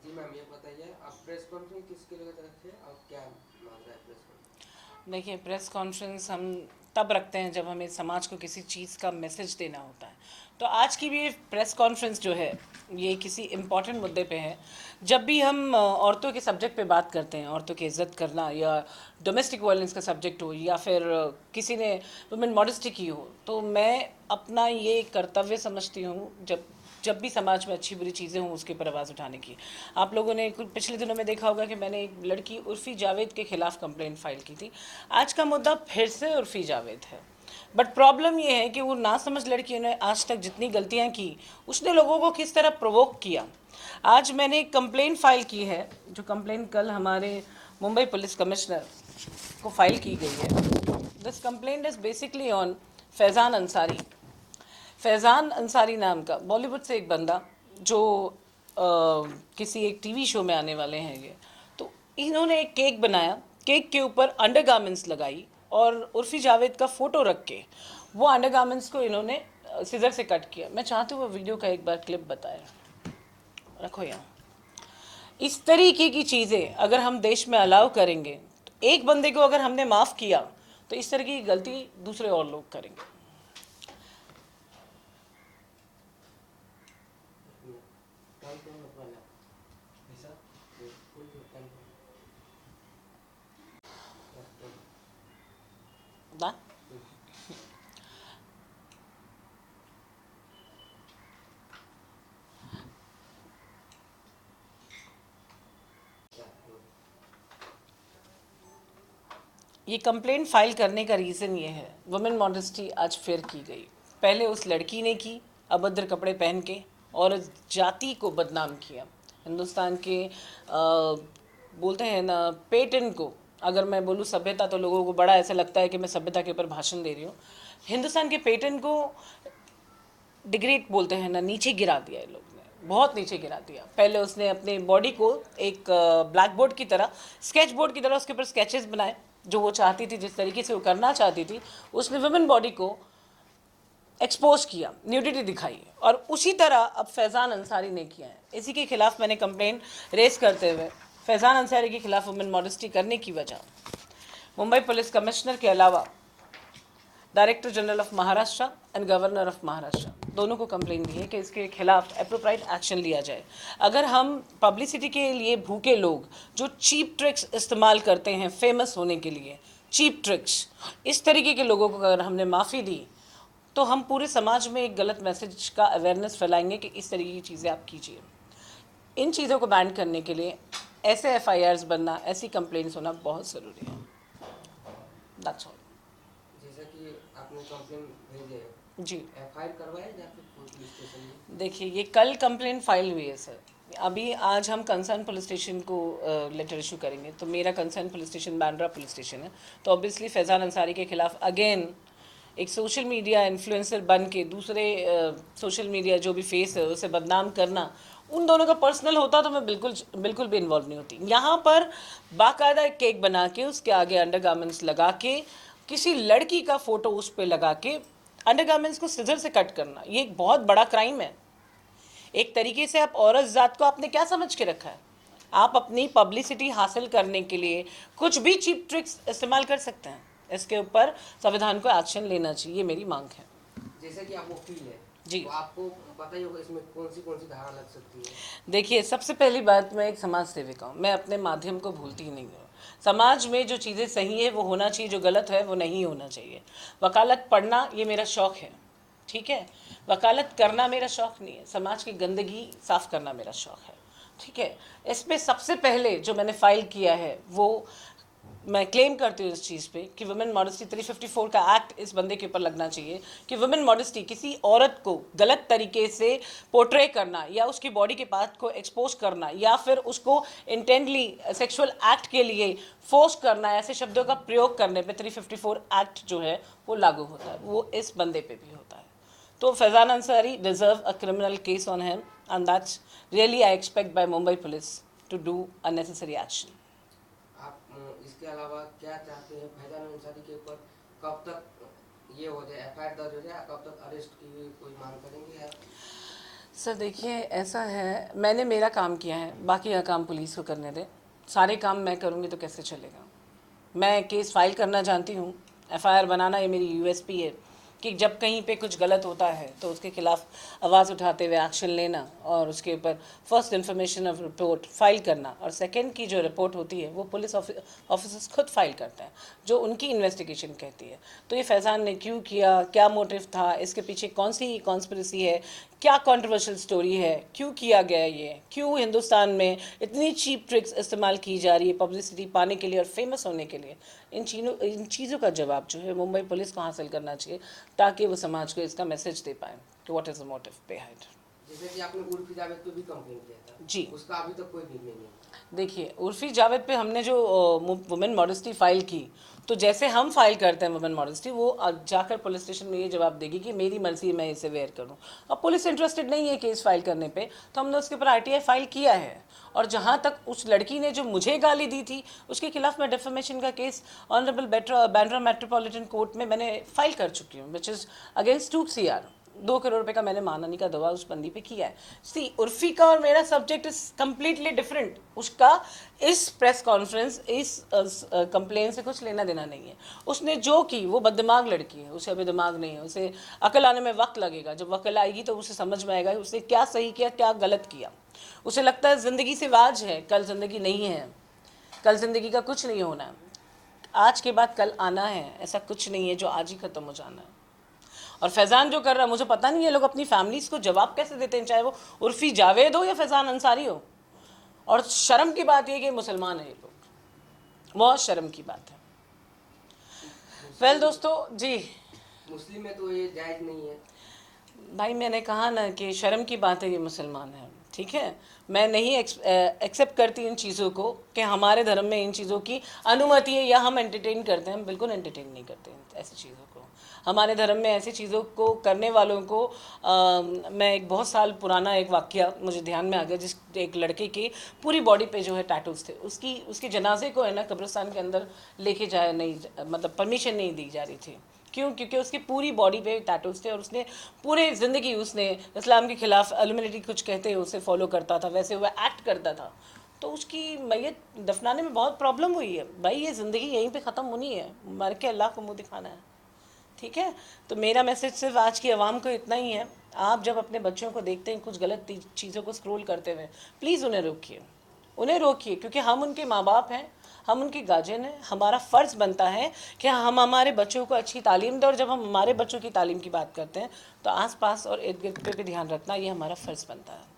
जी ma'am, ये बताइए आप प्रेस कॉन्फ्रेंस किसके लिए रखे और क्या मांग रहा है प्रेस कॉन्फ्रेंस? देखिए, प्रेस कॉन्फ्रेंस हम तब रखते हैं जब हमें समाज को किसी चीज़ का मैसेज देना होता है। तो आज की भी प्रेस कॉन्फ्रेंस जो है ये किसी इम्पॉर्टेंट मुद्दे पे है। जब भी हम औरतों के सब्जेक्ट पे बात करते हैं, औरतों की इज्जत करना या डोमेस्टिक वायलेंस का सब्जेक्ट हो या फिर किसी ने वुमेन मॉडेस्टी की हो, तो मैं अपना ये कर्तव्य समझती हूँ जब जब भी समाज में अच्छी बुरी चीज़ें हों उसके ऊपर आवाज़ उठाने की। आप लोगों ने कुछ पिछले दिनों में देखा होगा कि मैंने एक लड़की उर्फ़ी जावेद के ख़िलाफ़ कंप्लेंट फ़ाइल की थी। आज का मुद्दा फिर से उर्फ़ी जावेद है। बट प्रॉब्लम ये है कि वो नासमझ लड़कियों ने आज तक जितनी गलतियां की, उसने लोगों को किस तरह प्रोवोक किया। आज मैंने एक कंप्लेंट फ़ाइल की है, जो कंप्लेंट कल हमारे मुंबई पुलिस कमिश्नर को फाइल की गई है। This complaint is basically on Faizan Ansari. Faizan Ansari नाम का बॉलीवुड से एक बंदा जो किसी एक टीवी शो में आने वाले हैं ये। तो इन्होंने एक केक बनाया, केक के ऊपर अंडरगारमेंट्स लगाई और उर्फ़ी जावेद का फ़ोटो रख के वो अंडरगारमेंट्स को इन्होंने सीज़र से कट किया। मैं चाहती हूँ वो वीडियो का एक बार क्लिप बताएं। रखो यहाँ। इस तरीके की चीज़ें अगर हम देश में अलाउ करेंगे, तो एक बंदे को अगर हमने माफ़ किया तो इस तरह की गलती दूसरे और लोग करेंगे। कल कौन वाला ऐसा कोई कल ना क्या ये कंप्लेंट फाइल करने का रीज़न ये है, वुमेन मॉडेस्टी आज फिर की गई। पहले उस लड़की ने की अभद्र कपड़े पहन के और उस जाति को बदनाम किया। हिंदुस्तान के बोलते हैं ना पेटन को, अगर मैं बोलूँ सभ्यता, तो लोगों को बड़ा ऐसा लगता है कि मैं सभ्यता के ऊपर भाषण दे रही हूँ। हिंदुस्तान के पेटन को डिग्रेड बोलते हैं ना, नीचे गिरा दिया है लोग ने, बहुत नीचे गिरा दिया। पहले उसने अपने बॉडी को एक ब्लैक बोर्ड की तरह, स्केच बोर्ड की तरह उसके ऊपर स्केचेस बनाए जो वो चाहती थी, जिस तरीके से वो करना चाहती थी। उसने वुमेन बॉडी को एक्सपोज किया, न्यूडिटी दिखाई, और उसी तरह अब फैज़ान अंसारी ने किया है। इसी के खिलाफ मैंने कंप्लेंट रेस करते हुए फैज़ान अंसारी के खिलाफ वुमेन मॉडेस्टी करने की वजह मुंबई पुलिस कमिश्नर के अलावा director general of Maharashtra and governor of Maharashtra दोनों को कंप्लेन दी है कि इसके खिलाफ अप्रोप्राइट एक्शन लिया जाए। अगर हम पब्लिसिटी के लिए भूखे लोग जो चीप ट्रिक्स इस्तेमाल करते हैं फेमस होने के लिए, चीप ट्रिक्स, इस तरीके के लोगों को अगर हमने माफ़ी दी तो हम पूरे समाज में एक गलत मैसेज का अवेयरनेस फैलाएंगे कि इस तरीके की चीज़ें आप कीजिए। इन चीज़ों को बैन करने के लिए ऐसे एफआईआर्स बनना, ऐसी कंप्लेंट्स होना बहुत ज़रूरी है। That's all. जैसा कि आपने कंप्लेन भेजे जी, एफआईआर करवाए या फिर पुलिस स्टेशन में? देखिए ये कल कंप्लेंट फाइल हुई है सर। अभी आज हम कंसर्न पुलिस स्टेशन को लेटर इशू करेंगे। तो मेरा concern police station Bandra police station है। तो ऑब्वियसली फैज़ान अंसारी के खिलाफ अगेन एक सोशल मीडिया इन्फ्लुएंसर बन के दूसरे सोशल मीडिया जो भी फेस है उसे बदनाम करना, उन दोनों का पर्सनल होता तो मैं बिल्कुल बिल्कुल भी इन्वॉल्व नहीं होती। यहाँ पर बाकायदा एक केक बना के उसके आगे अंडरगारमेंट्स लगा के किसी लड़की का फ़ोटो उस पर लगा के अंडरगारमेंट्स को सिजर से कट करना, ये एक बहुत बड़ा क्राइम है। एक तरीके से आप औरत जात को आपने क्या समझ के रखा है? आप अपनी पब्लिसिटी हासिल करने के लिए कुछ भी चीप ट्रिक्स इस्तेमाल कर सकते हैं। इसके ऊपर संविधान को एक्शन लेना चाहिए, ये मेरी मांग है। जैसा कि आप वकील है जी, तो आपको पता ही होगा इसमें कौन सी धारा लग सकती है। देखिए सबसे पहली बात, मैं एक समाज सेविका हूँ, मैं अपने माध्यम को भूलती ही नहीं हूँ। समाज में जो चीज़ें सही है वो होना चाहिए, जो गलत है वो नहीं होना चाहिए। वकालत पढ़ना ये मेरा शौक़ है, ठीक है। वकालत करना मेरा शौक़ नहीं है, समाज की गंदगी साफ़ करना मेरा शौक़ है, ठीक है। इसमें सबसे पहले जो मैंने फ़ाइल किया है वो मैं क्लेम करती हूँ इस चीज़ पे कि वुमेन मॉडेस्टी 354 का एक्ट इस बंदे के ऊपर लगना चाहिए कि वुमेन मॉडेस्टी किसी औरत को गलत तरीके से पोर्ट्रे करना या उसकी बॉडी के पार्ट को एक्सपोज करना या फिर उसको इंटेंटली सेक्सुअल एक्ट के लिए फोर्स करना, ऐसे शब्दों का प्रयोग करने पे 354 एक्ट जो है वो लागू होता है, वो इस बंदे पे भी होता है। तो Faizan Ansari deserve a criminal case on him and that's really I expect by Mumbai police to do a necessary action. आप इसके अलावा क्या चाहते हैं फैजान अंसारी के ऊपर? कब तक ये हो जाए, एफआईआर दर्ज हो जाए, कब तक अरेस्ट की कोई मांग करेंगे आप? सर देखिए, ऐसा है, मैंने मेरा काम किया है, बाकी का काम पुलिस को करने दें। सारे काम मैं करूँगी तो कैसे चलेगा। मैं केस फाइल करना जानती हूँ, एफआईआर बनाना ये मेरी यूएसपी है कि जब कहीं पे कुछ गलत होता है तो उसके खिलाफ आवाज़ उठाते हुए एक्शन लेना और उसके ऊपर first information of report file करना, और सेकंड की जो रिपोर्ट होती है वो पुलिस ऑफिसर्स खुद फाइल करते हैं जो उनकी इन्वेस्टिगेशन कहती है। तो ये फैज़ान ने क्यों किया, क्या मोटिव था, इसके पीछे कौन सी कॉन्स्पिरेसी है, क्या कंट्रोवर्शियल स्टोरी है, क्यों किया गया ये, क्यों हिंदुस्तान में इतनी चीप ट्रिक्स इस्तेमाल की जा रही है पब्लिसिटी पाने के लिए और फेमस होने के लिए, इन चीज़ों का जवाब जो है मुंबई पुलिस को हासिल करना चाहिए ताकि वो समाज को इसका मैसेज दे पाए कि what is the motive behind. जैसे कि आपने उर्फी जावेद पे भी कंप्लेंट किया था जी, उसका अभी तक कोई निर्णय नहीं। देखिए, उर्फी जावेद पे हमने जो वुमेन मॉडेस्टी फाइल की, तो जैसे हम फाइल करते हैं वुमेन मॉडेस्टी, वो जाकर पुलिस स्टेशन में ये जवाब देगी कि मेरी मर्जी है मैं इसे वेयर करूं। अब पुलिस इंटरेस्टेड नहीं है केस फाइल करने पे, तो हमने उसके ऊपर आरटीआई फाइल किया है। और जहां तक उस लड़की ने जो मुझे गाली दी थी उसके खिलाफ मैं डिफेमेशन का case honourable Bandra metropolitan court में मैंने फाइल कर चुकी हूँ, which is against 2 CR। 2 crore रुपए का मैंने मानहानि का दवा उस बंदी पे किया है। सी, उर्फी का और मेरा सब्जेक्ट इज कम्प्लीटली डिफरेंट। उसका इस प्रेस कॉन्फ्रेंस, इस कंप्लेन से कुछ लेना देना नहीं है। उसने जो की, वो बददिमाग लड़की है, उसे अभी दिमाग नहीं है, उसे अकल आने में वक्त लगेगा। जब अकल आएगी तो उसे समझ में आएगा उसे क्या सही किया क्या गलत किया। उसे लगता है ज़िंदगी से वाज है, कल ज़िंदगी नहीं है, कल ज़िंदगी का कुछ नहीं होना है, आज के बाद कल आना है, ऐसा कुछ नहीं है जो आज ही ख़त्म हो जाना है। और फैज़ान जो कर रहा है, मुझे पता नहीं है लोग अपनी फैमिलीज़ को जवाब कैसे देते हैं, चाहे वो उर्फी जावेद हो या फैज़ान अंसारी हो। और शर्म की बात ये कि मुसलमान है ये लोग, बहुत शर्म की बात है। वेल दोस्तों जी, मुस्लिम में तो ये जायज़ नहीं है भाई मैंने कहा ना कि शर्म की बात है ये मुसलमान है, ठीक है। मैं नहीं एक्सेप्ट करती इन चीज़ों को कि हमारे धर्म में इन चीज़ों की अनुमति है या हम एंटरटेन करते हैं। हम बिल्कुल एंटरटेन नहीं करते ऐसी चीज़ों को। हमारे धर्म में ऐसी चीज़ों को करने वालों को मैं एक बहुत साल पुराना एक वाक़या मुझे ध्यान में आ गया, जिस एक लड़के की पूरी बॉडी पे जो है टैटूज़ थे, उसके जनाजे को है ना कब्रिस्तान के अंदर लेके जाया नहीं, मतलब परमिशन नहीं दी जा रही थी। क्यों? क्योंकि उसकी पूरी बॉडी पे टैटूज थे और उसने पूरे ज़िंदगी उसने इस्लाम के खिलाफ एलिमिनेटी कुछ कहते हैं उसे फॉलो करता था, वैसे हुआ एक्ट करता था। तो उसकी मैयत दफनाने में बहुत प्रॉब्लम हुई है। भाई ये ज़िंदगी यहीं पे ख़त्म होनी है, मर के अल्लाह को मुँह दिखाना है, ठीक है। तो मेरा मैसेज सिर्फ आज की आवाम को इतना ही है, आप जब अपने बच्चों को देखते हैं कुछ गलत चीज़ों को स्क्रॉल करते हुए, प्लीज़ उन्हें रोकिए, क्योंकि हम उनके माँ बाप हैं, हम उनके गार्जियन हैं। हमारा फ़र्ज़ बनता है कि हम हमारे बच्चों को अच्छी तालीम दें, और जब हम हमारे बच्चों की तालीम की बात करते हैं तो आस पास और इर्द गिर्द पे भी ध्यान रखना ये हमारा फ़र्ज़ बनता है।